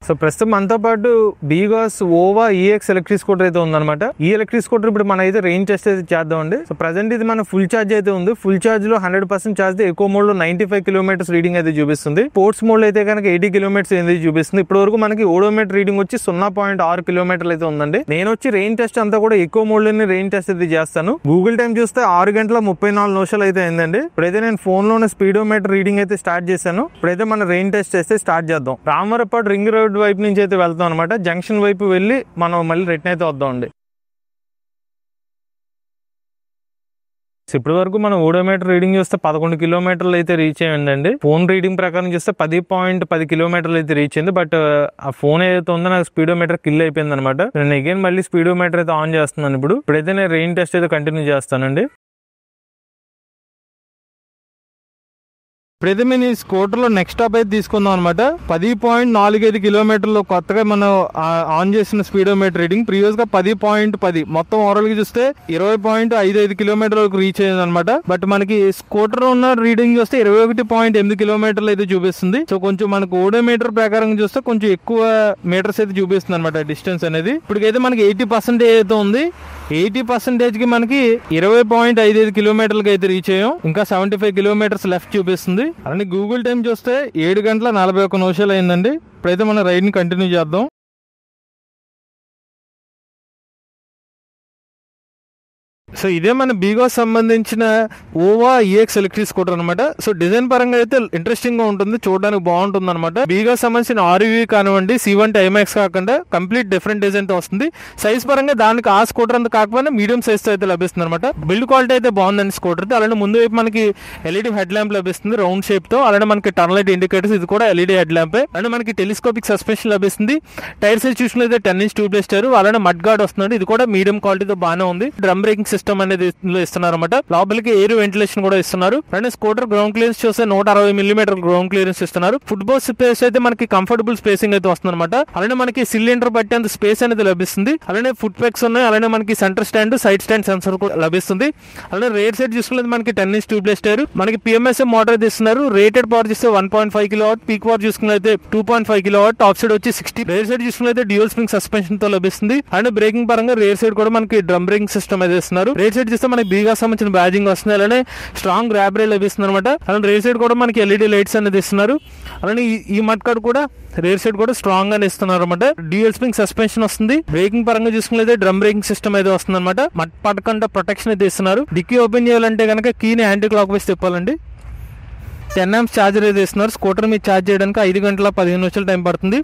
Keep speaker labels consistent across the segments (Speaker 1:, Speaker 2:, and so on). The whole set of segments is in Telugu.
Speaker 1: సో ప్రస్తుతం మనతో పాటు బీగాస్ ఓవా ఈఎక్స్ ఎలక్ట్రిక్ స్కూటర్ అయితే ఉందన్నమాట. ఈ ఎలక్ట్రిక్ స్కూటర్ ఇప్పుడు మనం అయితే రేంజ్ టెస్ట్ అయితే చేద్దామండి. సో ప్రెసెంట్ ఇది మన ఫుల్ ఛార్జ్ అయితే ఉంది. ఫుల్ ఛార్జ్ లో 100% ఛార్జ్ ఎకో మోడ్ లో 95 కిలోమీటర్స్ రీడింగ్ అయితే చూపిస్తుంది. స్పోర్ట్స్ మోడ్ లో అయితే కనుక 80 కిలోమీటర్స్ అయితే చూపిస్తుంది. ఇప్పటి వరకు మనకి ఓడోమీటర్ రీడింగ్ వచ్చి 0.6 కిలోమీటర్లు అయితే ఉందండి. నేను వచ్చి రేంజ్ టెస్ట్ అంతా కూడా ఎకో మోడ్ లోనే రేంజ్ టెస్ట్ అయితే చేస్తాను. గూగుల్ టైం చూస్తే 6 గంటల 34 నిమిషాలు అయితే అయిందండి. ఇప్పుడైతే నేను ఫోన్ లోనే స్పీడోమీటర్ రీడింగ్ అయితే స్టార్ట్ చేశాను. ఇప్పుడైతే మన రేంజ్ టెస్ట్ చేస్తే స్టార్ట్ చేద్దాం. రామవరపాడు రింగ్ రోడ్ వైపు నుంచి అయితే వెళ్తాం అనమాట. జంక్షన్ వైపు వెళ్ళి మనం మళ్ళీ రిటర్న్ అయితే వద్దామండి. ఇప్పటి వరకు మనం ఓడోమీటర్ రీడింగ్ చూస్తే 11 కిలోమీటర్లు అయితే రీచ్ అయ్యిందండి. ఫోన్ రీడింగ్ ప్రకారం చూస్తే 10.10 కిలోమీటర్లు అయితే రీచ్ అయింది. బట్ ఆ ఫోన్ ఏదైతే ఉందో నాకు స్పీడోమీటర్ కిల్ అయిపోయింది అనమాట. నేను అగైన్ మళ్ళీ స్పీడోమీటర్ అయితే ఆన్ చేస్తున్నాను. ఇప్పుడైతే నేను రేంజ్ టెస్ట్ అయితే కంటిన్యూ చేస్తానండి. ఇప్పుడైతే మేము ఈ స్కూటర్ లో నెక్స్ట్ స్టాప్ అయితే తీసుకుందాం అనమాట. 10.45 కిలోమీటర్లు కొత్తగా మనం ఆన్ చేసిన స్పీడోమీటర్ రీడింగ్ ప్రీవియస్ గా 10.10 మొత్తం ఓవరాల్ గా చూస్తే 20.55 కిలోమీటర్ వరకు రీచ్ అయ్యింది అనమాట. బట్ మనకి స్కూటర్ ఉన్న రీడింగ్ చూస్తే 21.8 కిలోమీటర్లు అయితే చూపిస్తుంది. సో కొంచెం మనకు ఓడోమీటర్ ప్రకారం చూస్తే కొంచెం ఎక్కువ మీటర్స్ అయితే చూపిస్తుంది అనమాట డిస్టెన్స్ అనేది. ఇప్పటికైతే మనకి 80% అయితే ఉంది. 80% కి మనకి 20.55 కిలోమీటర్లకి అయితే రీచ్ అయ్యాం. ఇంకా 75 కిలోమీటర్స్ లెఫ్ట్ చూపిస్తుంది. అలానే గూగుల్ టైం చూస్తే 7 గంటల 41 నిమిషాలు అయిందండి. ఇప్పుడైతే మన రైడ్ ని కంటిన్యూ చేద్దాం. సో ఇదే మన బీగాస్ సంబంధించిన ఓవా ఈఎక్స్ ఎలక్ట్రిక్ స్కూటర్ అనమాట. సో డిజైన్ పరంగా అయితే ఇంట్రెస్టింగ్ గా ఉంటుంది, చూడడానికి బాగుంటుంది అనమాట. బీగాస్ సంబంధించిన ఆర్వీ కానివ్వండి, C1 ఐమాక్స్ కాకుండా కంప్లీట్ డిఫరెంట్ డిజైన్ తో వస్తుంది. సైజ్ పరంగా దానికి ఆ స్కూటర్ అంతా కాకపోయినా మీడియం సైజ్ తో అయితే లభిస్తుంది అనమాట. బిల్డ్ క్వాలిటీ అయితే బాగుందండి స్కూటర్. అలానే ముందు వైపు మనకి ఎల్ఈడి హెడ్ ల్యాంప్ లభిస్తుంది రౌండ్ షేప్ తో. అలానే మనకి టర్న్ లైట్ ఇండికేటర్స్, ఇది కూడా ఎల్ఈడి హెడ్ ల్యాంప్. అలానే మనకి టెలిస్కోపిక్ సస్పెన్షన్ లభిస్తుంది. టైర్ సైజ్ చూసినట్లయితే 10 ఇంచ్ ట్యూబ్లెస్ టైర్. అలానే మడ్ గార్డ్ వస్తుంది, ఇది కూడా మీడియం క్వాలిటీతో బాగానే ఉంది. డ్రమ్ బ్రేకింగ్ సిస్టమ్ అనేది ఇస్తున్నారు అనమాట. లోపలికి ఎయిర్ వెంటిలేషన్ కూడా ఇస్తున్నారు. అండ్ స్కూటర్ గ్రౌండ్ క్లియరెన్స్ చూస్తే 160 మిల్లీమీటర్ గ్రౌండ్ క్లియరెన్స్ ఇస్తున్నారు. ఫుట్బాల్ స్పేస్ అయితే మనకి కంఫర్టబుల్ స్పేసింగ్ అయితే వస్తుంది అనమాట. అలానే మనకి సిలిండర్ బట్టి అంత స్పేస్ అనేది లభిస్తుంది. అలానే ఫుట్ పెక్స్ ఉన్నాయి. అలానే మనకి center stand, side stand sensor కూడా లభిస్తుంది. అలానే రేర్ సైడ్ చూసుకున్నది మనకి 10 ఇంచ్ ట్యూబ్లెస్ టైర్. మనకి PMSM మోటార్ అయితే ఇస్తున్నారు. రేటెడ్ పవర్ చూస్తే 1.5 కిలోవాట్, పీక్ పవర్ చూసుకున్నైతే 2.5 కిలోవాట్, టాప్ సైడ్ వచ్చి 60. రేర్ సైడ్ చూసుకున్నైతే డ్యూయల్ స్ప్రింగ్ సస్పెన్షన్ తో లభిస్తుంది. అండ్ బ్రేకింగ్ పరంగా రేర్ సైడ్ కూడా మనకి డ్రమ్ బ్రేకింగ్ సిస్టమ్ అయితే ఇస్తున్నారు. రేర్ సైడ్ చూస్తే మనకి బీగా సంబంధించిన బ్యాజింగ్ వస్తుంది. అలానే స్ట్రాంగ్ గ్రాబ్ రైల్ లభిస్తుంది అనమాట. అలానే రేర్ సైడ్ కూడా మనకి ఎల్ఈడి లైట్స్ అనేది ఇస్తున్నారు. అలానే ఈ మడ్ కార్డ్ కూడా రేర్ సైడ్ కూడా స్ట్రాంగ్ గానే ఇస్తున్నారు అనమాట. డ్యూయల్ స్ప్రింగ్ సస్పెన్షన్ వస్తుంది. బ్రేకింగ్ పరంగా చూసుకున్నట్లయితే డ్రమ్ బ్రేకింగ్ సిస్టమ్ అయితే వస్తుంది అనమాట. మడ్ పడకుండా ప్రొటెక్షన్ అయితే ఇస్తున్నారు. డిక్కీ ఓపెన్ చేయాలంటే కనుక కీని యాంటీ క్లాక్ వైస్ తిప్పాలండి. 10 amps ఛార్జర్ అయితే ఇస్తున్నారు. స్కూటర్ మీద ఛార్జ్ చేయడానికి 5 గంటల 15 నిమిషాలు టైం పడుతుంది.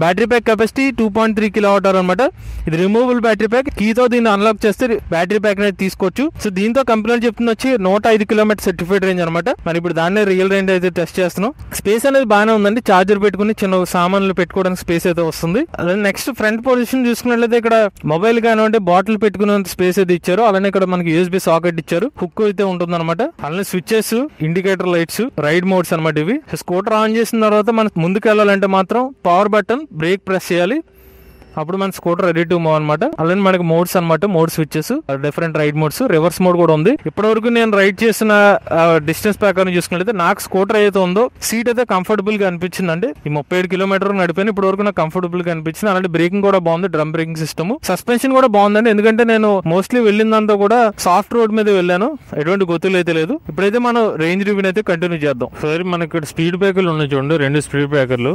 Speaker 1: Battery pack capacity 2.3 kilowatt hour అనమాట. ఇది రిమూవబుల్ బ్యాటరీ ప్యాక్. కీతో దీన్ని అన్లాక్ చేస్తే బ్యాటరీ ప్యాక్ అనేది తీసుకోవచ్చు. సో దీంతో కంపెనీ చెప్తుంది వచ్చి 105 కిలోమీటర్ సర్టిఫైడ్ రేంజ్ అనమాట. మరి ఇప్పుడు దాన్ని రియల్ రేంజ్ అయితే టెస్ట్ చేస్తున్నాం. స్పేస్ అనేది బాగానే ఉందండి. ఛార్జర్ పెట్టుకుని చిన్న సామాన్లు పెట్టుకోవడానికి స్పేస్ అయితే వస్తుంది. అలానే నెక్స్ట్ ఫ్రంట్ పొజిషన్ చూసుకున్నట్లయితే ఇక్కడ మొబైల్ కానివ్వండి, బాటిల్ పెట్టుకునేంత స్పేస్ అయితే ఇచ్చారు. అలానే ఇక్కడ మనకి USB సాకెట్ ఇచ్చారు. హుక్ అయితే ఉంటుంది అనమాట. అలానే switches, indicator lights, ride modes అనమాట ఇవి. స్కూటర్ ఆన్ చేసిన తర్వాత మనం ముందుకు వెళ్ళాలంటే మాత్రం పవర్ బటన్, బ్రేక్ ప్రెస్ చేయాలి. అప్పుడు మన స్కూటర్ రెడీ టు మూవ్ అనమాట. అలానే మనకి మోడ్స్ అనమాట, mode switches, different ride modes, reverse mode కూడా ఉంది. ఇప్పటి వరకు నేను రైడ్ చేసిన డిస్టెన్స్ ప్రకారం చూసుకున్నట్లయితే నాకు స్కూటర్ ఏదైతే ఉందో సీట్ అయితే కంఫర్టబుల్ గా అనిపించింది అండి. ఈ 37 కిలోమీటర్ నడిపాను. ఇప్పటి వరకు నాకు కంఫర్టబుల్ గా అనిపించింది. అలాంటి బ్రేకింగ్ కూడా బాగుంది, డ్రమ్ బ్రేకింగ్ సిస్టమ్, సస్పెన్షన్ కూడా బాగుందండి. ఎందుకంటే నేను మోస్ట్లీ వెళ్ళిందంతా కూడా సాఫ్ట్ రోడ్ మీద వెళ్ళాను, ఎటువంటి గొత్తులు అయితే లేదు. ఇప్పుడైతే మనం రేంజ్ రివ్యూ అయితే కంటిన్యూ చేద్దాం. సరే, మనకి ఇక్కడ స్పీడ్ బ్రేకర్లు ఉన్నాయి చూడండి, 2 స్పీడ్ బ్రేకర్లు.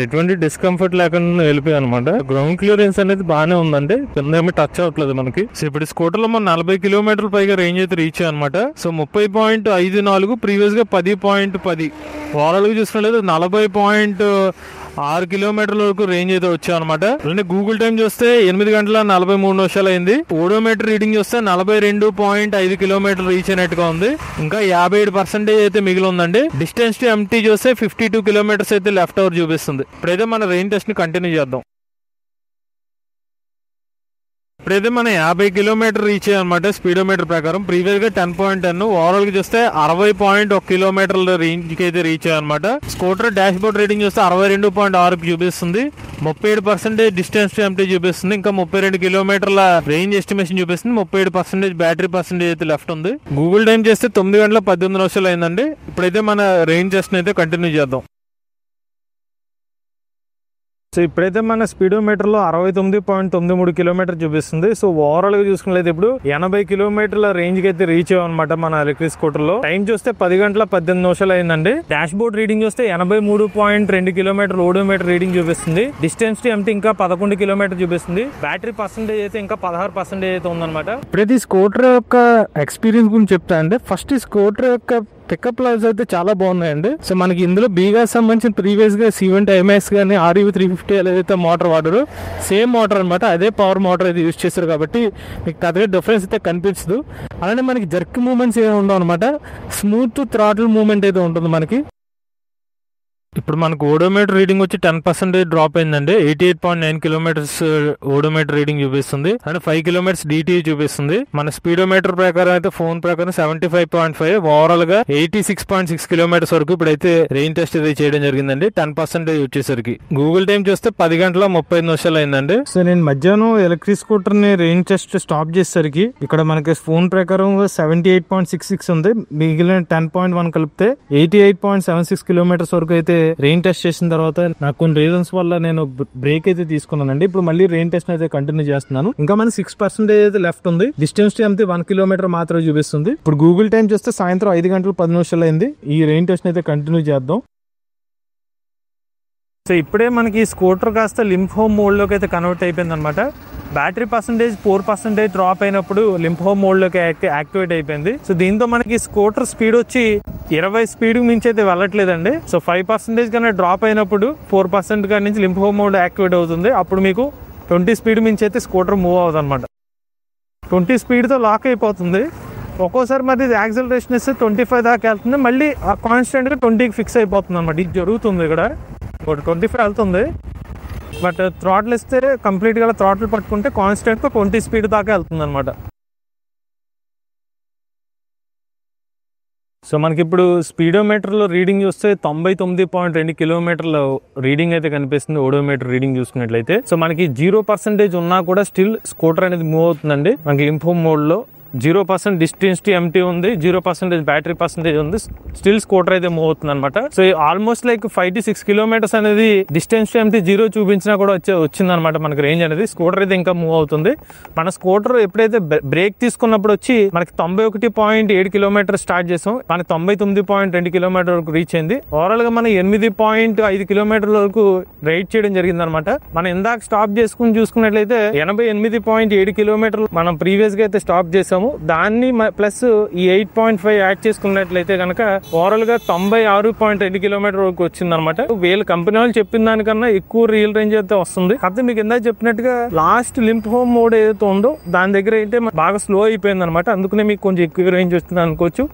Speaker 1: ఎటువంటి డిస్కంఫర్ట్ లేకుండా వెళ్ళిపోయాయి అనమాట. గ్రౌండ్ క్లియరెన్స్ అనేది బాగానే ఉందండి, కింద ఏమి టచ్ అవ్వట్లేదు మనకి. సో ఇప్పుడు స్కూటర్ లో మనం 40 కిలోమీటర్ల పైగా రేంజ్ అయితే రీచ్ అనమాట. సో 30.54, ప్రీవియస్ గా 10.10. ఓవరాల్ గా చూసుకున్నట్లయితే 40.6 కిలోమీటర్ల వరకు రేంజ్ అయితే వచ్చాం అనమాట. అంటే గూగుల్ టైం చూస్తే 8 గంటల 43 నిమిషాలు అయింది. ఓడోమీటర్ రీడింగ్ చూస్తే 42.5 కిలోమీటర్లు రీచ్ అయినట్టుగా ఉంది. ఇంకా 57% అయితే మిగిలి ఉందండి. డిస్టెన్స్ టు ఎంటీ చూస్తే 52 కిలోమీటర్స్ అయితే లెఫ్ట్ ఓవర్ చూపిస్తుంది. ఇప్పుడైతే మన రేంజ్ టెస్ట్ ని కంటిన్యూ చేద్దాం. ఇప్పుడైతే మనం 50 కిలోమీటర్ రీచ్ అయ్యామన్నమాట స్పీడోమీటర్ ప్రకారం. ప్రీవియస్ గా 10.10, ఓవరాల్ గా చూస్తే 60.1 కిలోమీటర్ల రేంజ్ కి అయితే రీచ్ అయ్యామన్నమాట. స్కూటర్ డాష్ బోర్డ్ రీడింగ్ చూస్తే 62.6 చూపిస్తుంది. 37% డిస్టెన్స్ టు ఎంటీ చూపిస్తుంది. ఇంకా 32 కిలోమీటర్ల రేంజ్ ఎస్టిమేషన్ చూపిస్తుంది. 37% బ్యాటరీ పర్సెంటేజ్ అయితే లెఫ్ట్ ఉంది. గూగుల్ టైం చేస్తే 9 గంటల 18 నిమిషాలు అయిందండి. ఇప్పుడైతే మన రేంజ్ టెస్ట్ అయితే కంటిన్యూ చేద్దాం. సో ఇప్పుడైతే మన స్పీడోమీటర్ లో 69.93 కిలోమీటర్ చూపిస్తుంది. సో ఓవరాల్ గా చూసుకున్నట్లయితే ఇప్పుడు 80 కిలోమీటర్ల రేంజ్ కి అయితే రీచ్ అయ్యామన్నమాట మన ఎలక్ట్రిక్ స్కూటర్ లో. టైం చూస్తే 10 గంటల 18 నిమిషాలు అయిందండి. డాష్ బోర్డ్ రీడింగ్ చూస్తే 83.2 కిలోమీటర్ ఓడోమీటర్ రీడింగ్ చూపిస్తుంది. డిస్టెన్స్ టు ఎంటీ ఇంకా 11 కిలోమీటర్ చూపిస్తుంది. బ్యాటరీ పర్సెంటేజ్ అయితే ఇంకా 16% అయితే ఉందన్నమాట. ఇప్పుడైతే ఈ స్కూటర్ యొక్క ఎక్స్పీరియన్స్ గురించి చెప్తా అండి. ఫస్ట్ ఈ స్కూటర్ యొక్క పికప్ లెవెల్స్ అయితే చాలా బాగున్నాయండి. సో మనకి ఇందులో బీగా సంబంధించిన ప్రీవియస్ గా C20 IMAX కానీ REV 350 ఏదైతే మోటార్ వాడరు సేమ్ మోటార్ అనమాట. అదే పవర్ మోటార్ అయితే యూజ్ చేస్తారు కాబట్టి మీకు పెద్దగా డిఫరెన్స్ అయితే కనిపించదు. అలానే మనకి జర్క్ మూవ్మెంట్స్ ఏమి ఉండవు అనమాట. స్మూత్ థ్రాటిల్ మూవ్మెంట్ అయితే ఉంటుంది మనకి. ఇప్పుడు మనకు ఓడోమీటర్ రీడింగ్ వచ్చి 10% డ్రాప్ అయిందండి. 88.9 కిలోమీటర్స్ ఓడోమీటర్ రీడింగ్ చూపిస్తుంది. అండ్ 5 కిలోమీటర్స్ DTE చూపిస్తుంది. మన స్పీడోమీటర్ ప్రకారం అయితే ఫోన్ ప్రకారం 75.5 ఓవరాల్ గా 86.6 కిలోమీటర్స్ వరకు ఇప్పుడైతే రేంజ్ టెస్ట్ అయితే చేయడం జరిగిందండి. 10% వచ్చేసరికి గూగుల్ టైం చూస్తే 10 గంటల 30 నిమిషాలు అయిందండి. సో నేను మధ్యాహ్నం ఎలక్ట్రిక్ స్కూటర్ ని రేంజ్ టెస్ట్ స్టాప్ చేసేసరికి ఇక్కడ మనకి ఫోన్ ప్రకారం 78.66 ఉంది. మిగిలిన 10.1 కలిపితే 88.76 కిలోమీటర్స్ వరకు అయితే రెయిన్ టెస్ట్ చేసిన తర్వాత నాకు కొన్ని రీజన్స్ వల్ల నేను బ్రేక్ అయితే తీసుకున్నానండి. ఇప్పుడు మళ్ళీ రెయిన్ టెస్ట్ అయితే కంటిన్యూ చేస్తున్నాను. ఇంకా మనకి 6% అయితే లెఫ్ట్ ఉంది. డిస్టెన్స్ టు ఎంటీ 1 కిలోమీటర్ మాత్రమే చూపిస్తుంది. ఇప్పుడు గూగుల్ టైం చూస్తే సాయంత్రం 5 గంటల 10 నిమిషాలు అయింది. ఈ రెయిన్ టెస్ట్ అయితే కంటిన్యూ చేద్దాం. సో ఇప్పుడే మనకి స్కూటర్ కాస్త లింప్ హోమ్ మోడ్ లోకి అయితే కన్వర్ట్ అయిపోయింది అనమాట. బ్యాటరీ పర్సెంటేజ్ 4% డ్రాప్ అయినప్పుడు లింప్ హోమ్ మోడ్ లోకి యాక్టివేట్ అయిపోయింది. సో దీంతో మనకి స్కూటర్ స్పీడ్ వచ్చి 20 స్పీడ్ మించి అయితే వెళ్ళట్లేదండి. సో 5% కన్నా డ్రాప్ అయినప్పుడు 4% కాడి నుంచి లింప్ హోమ్ మోడ్ యాక్టివేట్ అవుతుంది. అప్పుడు మీకు 20 స్పీడ్ మించి అయితే స్కూటర్ మూవ్ అవుతుంది అనమాట. 20 స్పీడ్తో లాక్ అయిపోతుంది. ఒక్కోసారి మరి యాక్సిలరేషన్ ఇస్తే 25 దాకా వెళ్తుంది. మళ్ళీ కాన్స్టెంట్గా 20కి ఫిక్స్ అయిపోతుంది అనమాట. ఇది జరుగుతుంది ఇక్కడ. 25 వెళ్తుంది, బట్ థ్రాటిల్ ఇస్తే కంప్లీట్గా థ్రాటిల్ పట్టుకుంటే కాన్స్టెంట్గా 20 స్పీడ్ దాకా వెళ్తుంది అనమాట. సో మనకి ఇప్పుడు స్పీడోమీటర్లో రీడింగ్ చూస్తే 99.2 కిలోమీటర్ల రీడింగ్ అయితే కనిపిస్తుంది. ఓడోమీటర్ రీడింగ్ చూసుకున్నట్లయితే సో మనకి 0% ఉన్నా కూడా స్టిల్ స్కూటర్ అనేది మూవ్ అవుతుందండి. మనకి లింప్ హోమ్ మోడ్ లో 0% డిస్టెన్స్ టు ఎంటీ ఉంది, 0% బ్యాటరీ పర్సెంటేజ్ ఉంది. స్టిల్ స్కూటర్ అయితే మూవ్ అవుతుంది అనమాట. So almost like 5 to 6 kilometres అనేది డిస్టెన్స్ టు ఎంటీ 0 చూపించినా కూడా వచ్చింది అనమాట మనకి రేంజ్ అనేది. స్కూటర్ అయితే ఇంకా మూవ్ అవుతుంది. మన స్కూటర్ ఎప్పుడైతే బ్రేక్ తీసుకున్నప్పుడు వచ్చి మనకి 91.7 కిలోమీటర్ స్టార్ట్ చేసాం, మనకి 99.2 కిలోమీటర్ వరకు రీచ్ అయింది. ఓవరాల్ గా మనం 8.5 కిలోమీటర్ల వరకు రైడ్ చేయడం జరిగింది అనమాట. మనం ఇందాక స్టాప్ చేసుకుని చూసుకున్నట్లయితే 88.7 కిలోమీటర్లు మనం ప్రీవియస్ గా అయితే స్టాప్ చేసాము. దాన్ని ప్లస్ ఈ 8.5 యాడ్ చేసుకున్నట్లయితే కనుక ఓవరాల్ గా 96.2 కిలోమీటర్ వరకు వచ్చింది అనమాట. వీళ్ళ కంపెనీ వాళ్ళు చెప్పిన దానికన్నా ఎక్కువ రియల్ రేంజ్ అయితే వస్తుంది. కాకపోతే మీకు ఇందాక చెప్పినట్టుగా లాస్ట్ లింప్ హోమ్ మోడ్ ఏదైతే ఉందో దాని దగ్గర అయితే బాగా స్లో అయిపోయింది అనమాట. అందుకనే మీకు కొంచెం ఎక్కువ రేంజ్ వస్తుంది అనుకోవచ్చు.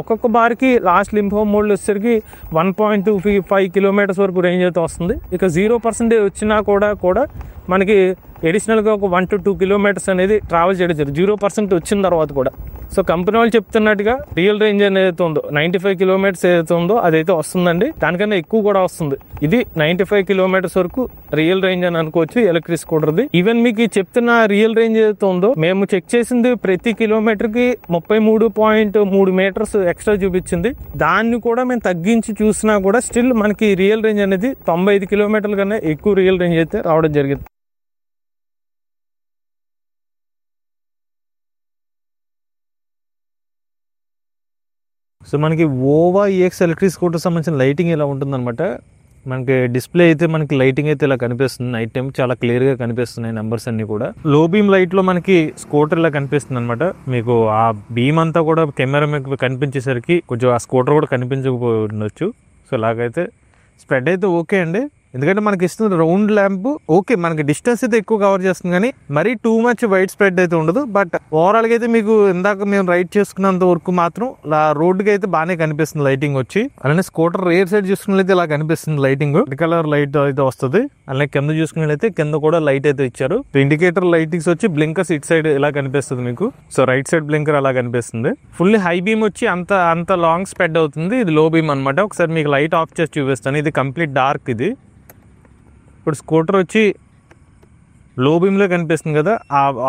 Speaker 1: ఒక్కొక్క బార్కి లాస్ట్ లింప్ హోమ్ మోడ్ వచ్చేసరికి 1.25 కిలోమీటర్స్ వరకు రేంజ్ అయితే వస్తుంది. ఇక 0% వచ్చినా కూడా మనకి అడిషనల్గా ఒక 1 to 2 కిలోమీటర్స్ అనేది ట్రావెల్ చేయడం జరిగింది 0% వచ్చిన తర్వాత కూడా. సో కంపెనీ వాళ్ళు చెప్తున్నట్టుగా రియల్ రేంజ్ ఏదైతే ఉందో 95 కిలోమీటర్స్ ఏదైతే ఉందో అదైతే వస్తుందండి. దానికన్నా ఎక్కువ కూడా వస్తుంది. ఇది 95 కిలోమీటర్స్ వరకు రియల్ రేంజ్ అని అనుకోవచ్చు ఎలక్ట్రిక్ స్కూటర్ది. ఈవెన్ మీకు చెప్తున్న రియల్ రేంజ్ ఏదైతే ఉందో మేము చెక్ చేసింది ప్రతి కిలోమీటర్ కి 33.3 మీటర్స్ ఎక్స్ట్రా చూపించింది. దాన్ని కూడా మేము తగ్గించి చూసినా కూడా స్టిల్ మనకి రియల్ రేంజ్ అనేది 95 కిలోమీటర్ల కన్నా ఎక్కువ రియల్ రేంజ్ అయితే రావడం జరిగింది. సో మనకి ఓవా EX ఎలక్ట్రిక్ స్కూటర్ సంబంధించిన లైటింగ్ ఇలా ఉంటుందన్నమాట. మనకి డిస్ప్లే అయితే మనకి లైటింగ్ అయితే ఇలా కనిపిస్తుంది. నైట్ టైం చాలా క్లియర్ గా కనిపిస్తున్నాయి నెంబర్స్ అన్ని కూడా. లో బీమ్ లైట్ లో మనకి స్కూటర్ ఇలా కనిపిస్తుంది అనమాట. మీకు ఆ బీమ్ అంతా కూడా కెమెరా మీకు కనిపించేసరికి కొంచెం ఆ స్కూటర్ కూడా కనిపించకపోయి ఉండొచ్చు. సో ఇలాగైతే స్ప్రెడ్ అయితే ఓకే అండి. ఎందుకంటే మనకి ఇస్తుంది రౌండ్ ల్యాంప్. ఓకే మనకి డిస్టెన్స్ అయితే ఎక్కువ కవర్ చేస్తుంది కానీ మరీ టూ మచ్ వైడ్ స్ప్రెడ్ అయితే ఉండదు. బట్ ఓవరాల్ గా అయితే మీకు ఇందాక మేము రైడ్ చేసుకున్నంత వరకు మాత్రం రోడ్డుకి అయితే బాగానే కనిపిస్తుంది లైటింగ్ వచ్చి. అలానే స్కూటర్ రేర్ సైడ్ చూసుకున్నట్లయితే ఇలా కనిపిస్తుంది లైటింగ్. రెడ్ కలర్ లైట్ అయితే వస్తుంది. అలానే కింద చూసుకున్నట్లయితే కింద కూడా లైట్ అయితే ఇచ్చారు. ఇండికేటర్ లైటింగ్స్ వచ్చి బ్లింకర్స్ ఇట్ సైడ్ ఇలా కనిపిస్తుంది మీకు. సో రైట్ సైడ్ బ్లింకర్ అలా కనిపిస్తుంది. ఫుల్ హై బీమ్ వచ్చి అంత లాంగ్ స్ప్రెడ్ అవుతుంది. ఇది లో బీమ్ అనమాట. ఒకసారి మీకు లైట్ ఆఫ్ చేసి చూపిస్తాను. ఇది కంప్లీట్ డార్క్. ఇది ఇప్పుడు స్కూటర్ వచ్చి లో బీమ్లో కనిపిస్తుంది కదా,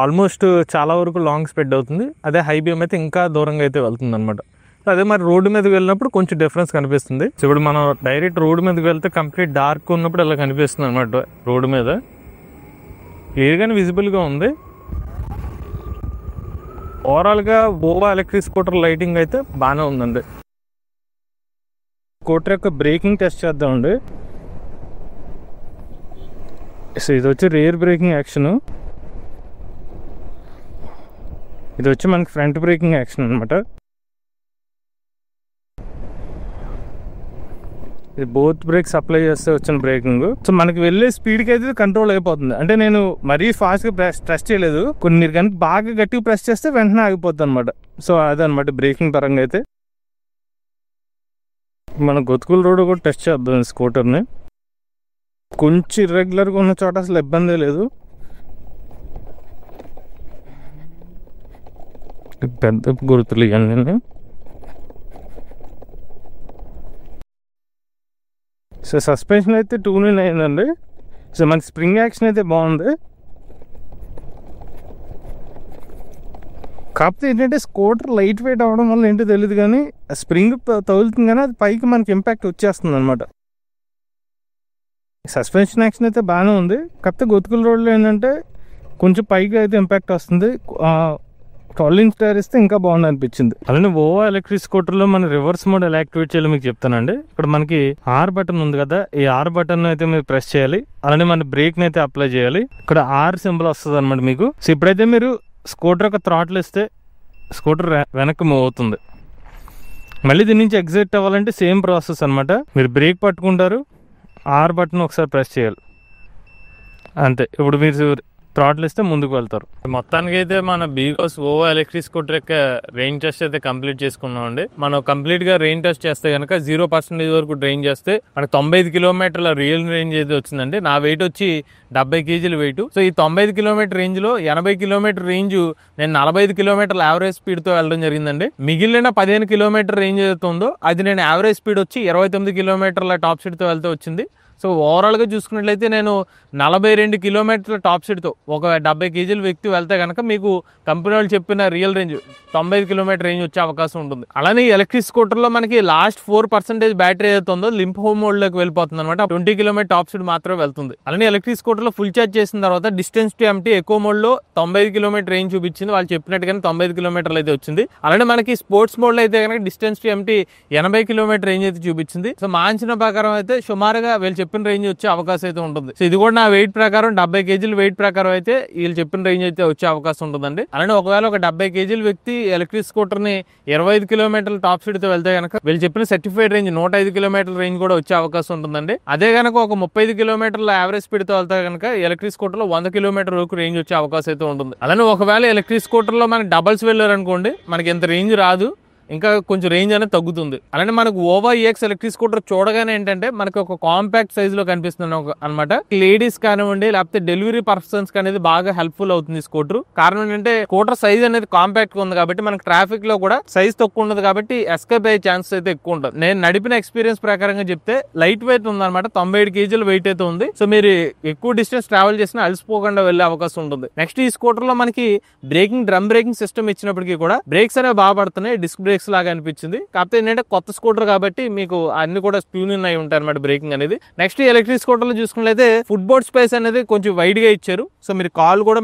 Speaker 1: ఆల్మోస్ట్ చాలా వరకు లాంగ్ స్ప్రెడ్ అవుతుంది. అదే హై బీమ్ అయితే ఇంకా దూరంగా అయితే వెళ్తుంది అనమాట. అదే మరి రోడ్డు మీదకి వెళ్ళినప్పుడు కొంచెం డిఫరెన్స్ కనిపిస్తుంది. సో ఇప్పుడు మనం డైరెక్ట్ రోడ్డు మీదకి వెళ్తే కంప్లీట్ డార్క్ ఉన్నప్పుడు ఇలా కనిపిస్తుంది అనమాట. రోడ్డు మీద క్లియర్గానే విజిబుల్గా ఉంది. ఓవరాల్గా ఓవా ఎలక్ట్రిక్ స్కూటర్ లైటింగ్ అయితే బాగానే ఉందండి. స్కూటర్ యొక్క బ్రేకింగ్ టెస్ట్ చేద్దామండి. సో ఇది వచ్చి రేర్ బ్రేకింగ్ యాక్షన్, ఇది వచ్చి మనకి ఫ్రంట్ బ్రేకింగ్ యాక్షన్ అనమాట. ఇది బోత్ బ్రేక్స్ అప్లై చేస్తే వచ్చిన బ్రేకింగ్. సో మనకి వెళ్ళే స్పీడ్కి అయితే కంట్రోల్ అయిపోతుంది. అంటే నేను మరీ ఫాస్ట్గా ప్రెస్ చేయలేదు, కొన్ని కనుక బాగా గట్టిగా ప్రెస్ చేస్తే వెంటనే ఆగిపోతుంది అనమాట. సో అదనమాట బ్రేకింగ్ పరంగా అయితే. మన గొతుకుల రోడ్ కూడా టెస్ట్ చేద్దాం స్కూటర్ని. కొంచెం ఇర్రెగ్యులర్గా ఉన్న చోట అసలు ఇబ్బంది లేదు. పెద్ద గుర్తులు ఇవన్నీ. సో సస్పెన్షన్ అయితే 2-9 అయిందండి. సో మనకి స్ప్రింగ్ యాక్షన్ అయితే బాగుంది. కాకపోతే ఏంటంటే స్కూటర్ లైట్ వెయిట్ అవ్వడం వల్ల ఏంటో తెలియదు కానీ స్ప్రింగ్ తగులుతుంది కానీ అది పైకి మనకి ఇంపాక్ట్ వచ్చేస్తుంది అనమాట. సస్పెన్షన్ యాక్షన్ అయితే బాగానే ఉంది. కాకపోతే గొతుకుల రోడ్లో ఏంటంటే కొంచెం పైకి అయితే ఇంపాక్ట్ వస్తుంది. 12 ఇంచ్ టైర్ ఇస్తే ఇంకా బాగుంది అనిపించింది. అలానే ఓవా ఎలక్ట్రిక్ స్కూటర్లో మన రివర్స్ మోడ్ ఎలా యాక్టివేట్ చేయాలో మీకు చెప్తానండి. ఇక్కడ మనకి ఆర్ బటన్ ఉంది కదా, ఈ ఆర్ బటన్ అయితే మీరు ప్రెస్ చేయాలి. అలానే మన బ్రేక్ని అయితే అప్లై చేయాలి. ఇక్కడ ఆర్ సింబల్ వస్తుంది అనమాట మీకు. సో ఇప్పుడైతే మీరు స్కూటర్ యొక్క థ్రాటిల్ ఇస్తే స్కూటర్ వెనక్కి మూవ్ అవుతుంది. మళ్ళీ దీని నుంచి ఎగ్జిట్ అవ్వాలంటే సేమ్ ప్రాసెస్ అనమాట. మీరు బ్రేక్ పట్టుకుంటారు, ఆర్ బటన్ ఒకసారి ప్రెస్ చేయాలి, అంతే. ఇప్పుడు మీరు థ్రాటిల్ ఇస్తే ముందుకు వెళ్తారు. మొత్తానికి అయితే మన బీగోస్ ఓవా ఎలక్ట్రిక్ స్కూటర్ యొక్క రెయిన్ టెస్ట్ అయితే కంప్లీట్ చేసుకున్నాం అండి. మనం కంప్లీట్ గా రెయిన్ టెస్ట్ చేస్తే కనుక 0% వరకు డ్రైన్ చేస్తే మనకు 95 కిలోమీటర్ల రియల్ రేంజ్ అయితే వచ్చిందండి. నా వెయిట్ వచ్చి 70 కేజీల వెయిట్. సో ఈ 95 కిలోమీటర్ రేంజ్ లో 80 కిలోమీటర్ రేంజ్ నేను 45 కిలోమీటర్ల యావరేజ్ స్పీడ్ తో వెళ్ళడం జరిగిందండి. మిగిలిన 15 కిలోమీటర్ రేంజ్ ఏదైతే ఉందో అది నేను యావరేజ్ స్పీడ్ వచ్చి 29 కిలోమీటర్ల టాప్ స్పీడ్ తో వెళ్తే వచ్చింది. సో ఓవరాల్గా చూసుకున్నట్లయితే నేను 42 కిలోమీటర్ల టాప్ స్పీడ్తో ఒక 70 కేజీల వ్యక్తి వెళ్తే కనుక మీకు కంపెనీ వాళ్ళు చెప్పిన రియల్ రేంజ్ 95 కిలోమీటర్ రేంజ్ వచ్చే అవకాశం ఉంటుంది. అలానే ఎలక్ట్రిక్ స్కూటర్లో మనకి లాస్ట్ 4% బ్యాటరీ ఏదైతే ఉందో లింప్ హోమ్ మోడ్లోకి వెళ్ళిపోతుంది అనమాట. 20 కిలోమీటర్ టాప్ స్పీడ్ మాత్రమే వెళ్తుంది. అలానే ఎలక్ట్రిక్ స్కూటర్లో ఫుల్ ఛార్జ్ చేసిన తర్వాత డిస్టెన్స్ టు ఎంటీ ఎక్కువ మోడ్లో 95 కిలోమీటర్ రేంజ్ చూపించింది. వాళ్ళు చెప్పినట్టుగానే 95 కిలోమీటర్లు అయితే వచ్చింది. అలానే మనకి స్పోర్ట్స్ మోడ్లో అయితే కనుక distance to empty 80 kilometre range అయితే చూపించింది. సో మా అంచనా ప్రకారం అయితే సుమారుగా వీళ్ళు చెప్పిన రేంజ్ వచ్చే అవకాశం అయితే ఉంటుంది. సో ఇది కూడా నా వెయిట్ ప్రకారం 70 కేజీల వెయిట్ ప్రకారం అయితే వీళ్ళు చెప్పిన రేంజ్ అయితే వచ్చే అవకాశం ఉంటుందండి. అలానే ఒకవేళ ఒక 70 కేజీల వ్యక్తి ఎలక్ట్రిక్ స్కూటర్ ని 25 కిలోమీటర్ల టాప్ స్పీడ్ తో వెళ్తే కనుక వీళ్ళు చెప్పిన సర్టిఫైడ్ రేంజ్ 105 కిలోమీటర్ల రేంజ్ కూడా వచ్చే అవకాశం ఉంటుందండి. అదే కనుక ఒక 35 కిలోమీటర్ల యావరేజ్ స్పీడ్ తో వెళ్తే కనుక ఎలక్ట్రిక్ స్కూటర్ లో 100 కిలోమీటర్ వరకు రేంజ్ వచ్చే అవకాశం అయితే ఉంటుంది. అలానే ఒకవేళ ఎలక్ట్రిక్ స్కూటర్ లో మనకి డబల్స్ వెళ్ళారనుకోండి మనకి ఎంత రేంజ్ రాదు, ఇంకా కొంచెం రేంజ్ అనేది తగ్గుతుంది. అలానే మనకు ఓవా EX ఎలక్ట్రిక్ స్కూటర్ చూడగానే ఏంటంటే మనకి ఒక కాంపాక్ట్ సైజ్ లో కనిపిస్తుంది అనమాట. లేడీస్ కానివ్వండి లేకపోతే డెలివరీ పర్సన్స్ అనేది బాగా హెల్ప్ఫుల్ అవుతుంది స్కూటర్. కారణం ఏంటంటే స్కూటర్ సైజ్ అనేది కాంపాక్ట్ గా ఉంది కాబట్టి మనకి ట్రాఫిక్ లో కూడా సైజ్ తక్కువ ఉండదు కాబట్టి ఎస్కేప్ అయ్యే ఛాన్సెస్ అయితే ఎక్కువ ఉంటుంది. నేను నడిపిన ఎక్స్పీరియన్స్ ప్రకారంగా చెప్తే లైట్ వెయిట్ ఉంది అనమాట. 97 కేజీల వెయిట్ అయితే ఉంది. సో మీరు ఎక్కువ డిస్టెన్స్ ట్రావెల్ చేసినా అలసిపోకుండా వెళ్లే అవకాశం ఉంటుంది. నెక్స్ట్ ఈ స్కూటర్ లో మనకి డ్రమ్ బ్రేకింగ్ సిస్టమ్ ఇచ్చినప్పటికీ కూడా బ్రేక్స్ అనేవి బాగా పడుతున్నాయి. డిస్క్ బ్రేక్స్ లాగా అనిపించింది. కాకపోతే ఏంటంటే కొత్త స్కూటర్ కాబట్టి మీకు అన్ని కూడా ట్యూన్ అయి ఉంటాయి అనమాట బ్రేకింగ్ అనేది. నెక్స్ట్ ఎలక్ట్రిక్ స్కూటర్ లో చూసుకున్నట్లయితే ఫుట్ బోర్డ్ స్పేస్ అనేది కొంచెం వైడ్ గా ఇచ్చారు. సో మీరు కాల్ కూడా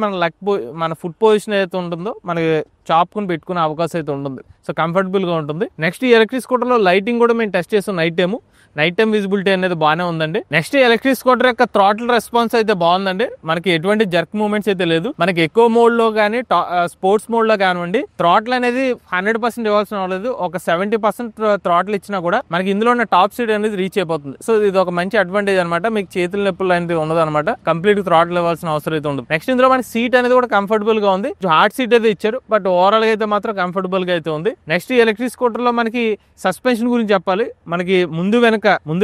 Speaker 1: మన ఫుట్ పొజిషన్ ఏదైతే ఉంటుందో మనకి చాపుకుని పెట్టుకునే అవకాశం అయితే ఉంటుంది. సో కంఫర్టబుల్ గా ఉంటుంది. నెక్స్ట్ ఈ ఎలక్ట్రిక్ స్కూటర్ లో లైటింగ్ కూడా మేము టెస్ట్ చేస్తాం. నైట్ టైం విజిబిలిటీ అనేది బాగానే ఉందండి. నెక్స్ట్ ఎలక్ట్రిక్ స్కూటర్ యొక్క థ్రాటిల్ రెస్పాన్స్ అయితే బాగుందండి. మనకి ఎటువంటి జర్క్ మూవ్మెంట్స్ అయితే లేదు. మనకి ఎక్కువ మోడ్ లో కానీ స్పోర్ట్స్ మోడ్ లో కానివ్వండి థ్రాటిల్ అనేది 100% ఇవ్వాల్సిన అవ్వలేదు. ఒక 70% థ్రాటిల్ ఇచ్చినా కూడా మనకి ఇందులో ఉన్న టాప్ స్పీడ్ అనేది రీచ్ అయిపోతుంది. సో ఇది ఒక మంచి అడ్వాంటేజ్ అనమాట. మీకు చేతుల నొప్పులు అనేది ఉండదు అనమాట. కంప్లీట్ థ్రాటిల్ ఇవ్వాల్సిన అవసరం అయితే ఉండదు. నెక్స్ట్ ఇందులో మనకి సీట్ అనేది కూడా కంఫర్టబుల్ గా ఉంది. హార్డ్ సీట్ అయితే ఇచ్చారు బట్ ఓవరాల్ గా అయితే మాత్రం కంఫర్టబుల్ గా అయితే ఉంది. నెక్స్ట్ ఎలక్ట్రిక్ స్కూటర్ లో మనకి సస్పెన్షన్ గురించి చెప్పాలి. మనకి ముందు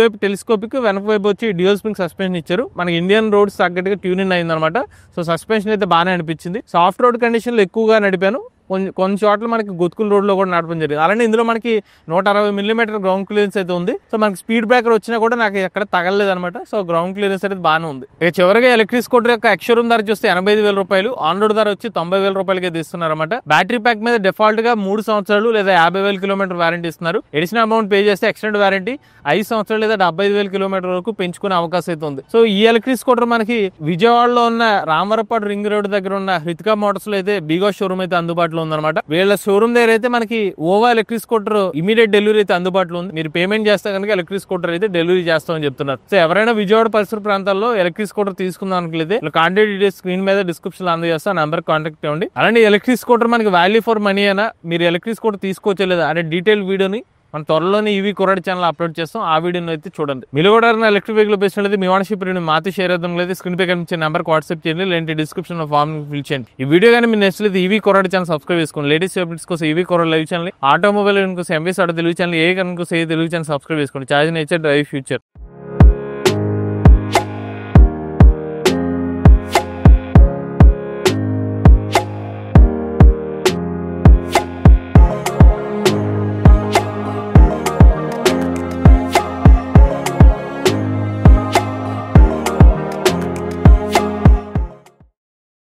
Speaker 1: వైపు టెలిస్కోపిక్, వెనక వైపు వచ్చి డ్యూయల్ స్ప్రింగ్ సస్పెన్షన్ ఇచ్చారు. మనకి ఇండియన్ రోడ్స్ తగ్గట్టుగా ట్యూన్ ఇన్ అయింది అనమాట. సో సస్పెన్షన్ అయితే బాగానే అనిపించింది. సాఫ్ట్ రోడ్ కండిషన్ లో ఎక్కువగా నడిపాను. కొన్ని చోట్ల మనకి గుత్కుల్ రోడ్ లో కూడా నడపడం జరిగింది. అలానే ఇందులో మనకి 160 mm గ్రౌండ్ క్లియరెన్స్ అయితే ఉంది. సో మనకి స్పీడ్ బ్రేకర్ వచ్చినా కూడా నాకు ఎక్కడ తగలలేదు అనమాట. సో గ్రౌండ్ క్లియరెన్స్ అనేది బాగానే ఉంది. ఇక చివరిగా ఎలక్ట్రిక్ స్కూటర్ యొక్క ఎక్స్‌షోరూమ్ ధర చూస్తే 85,000 రూపాయలు, ఆన్ రోడ్ ధర వచ్చి 90,000 రూపాయలకి ఇస్తున్నారు అనమాట. బ్యాటరీ ప్యాక్ మీద డిఫాల్ట్ గా 3 సంవత్సరాలు లేదా 50,000 కిలోమీటర్ వారంటీ ఇస్తున్నారు. ఎడిషనల్ అమౌంట్ పే చేస్తే ఎక్స్టెండ్ వారంటీ 5 సంవత్సరాలు లేదా 75,000 కిలోమీటర్ వరకు పెంచుకునే అవకాశం అయితే ఉంది. సో ఈ ఎలక్ట్రిక్ స్కూటర్ మనకి విజయవాడలో ఉన్న రామవరపాడు రింగ్ రోడ్ దగ్గర ఉన్న హృతికా మోటార్స్ లో అయితే బీగో షోరూమ్ అయితే అందుబాటులో ఉందన్నమాట. వీళ్ళ షోరూమ్ దగ్గర అయితే మనకి ova electric scooter immediate delivery అయితే అందుబాటులో ఉంది. మీరు పేమెంట్ చేస్తే కనుక ఎలక్ట్రిక్ స్కూటర్ అయితే డెలివరీ చేస్తామని చెప్తున్నారు. సో ఎవరైనా విజయవాడ పరిసర ప్రాంతాల్లో ఎలక్ట్రిక్ స్కూటర్ తీసుకుందాం అనుకుంటే కాంటాక్ట్ డీటెయిల్స్ స్క్రీన్ మీద డిస్క్రిప్షన్ లో అందజేస్తా, నంబర్ కాంటాక్ట్ అవ్వండి. అలాంటి ఎలక్ట్రిక్ స్కూటర్ మనకి వాల్యూ ఫర్ మనీ అయినా మీరు ఎలక్ట్రిక్ స్కూటర్ తీసుకోవచ్చలేదా అనే డీటెయిల్ వీడియోని మన త్వరలోనే ఈవీ కుర్రాడి ఛానల్ అప్లోడ్ చేస్తాం. ఆ వీడియోని అయితే చూడండి. మీరు కూడా ఎలక్ట్రిక్ వెహికల్ బేసినట్లయితే మీ ఓనర్షిప్ మాతో షేర్ అవుతాం. లేదా స్క్రీన్ పై కనిపించే నెంబర్కి వాట్సాప్ చేయండి, లేదంటే డిస్క్రిప్షన్ లో ఫామ్ ఫిల్ చేయండి. ఈ వీడియో కానీ మీరు నచ్చితే ఈవీ కుర్రాడి ఛానల్ సబ్స్క్రైబ్ చేసుకోండి. లేటెస్ట్ అప్డేట్స్ కోసం ఈవీ కుర్రాడి లైవ్ ఛానల్, ఆటోమొబైల్ కోసం ఎంవీఎస్ ఆటో తెలుగు ఛానల్, ఏ కనుక తెలుగు ఛానల్ సబ్స్క్రైబ్ చేసుకోండి. Charge nature drive future.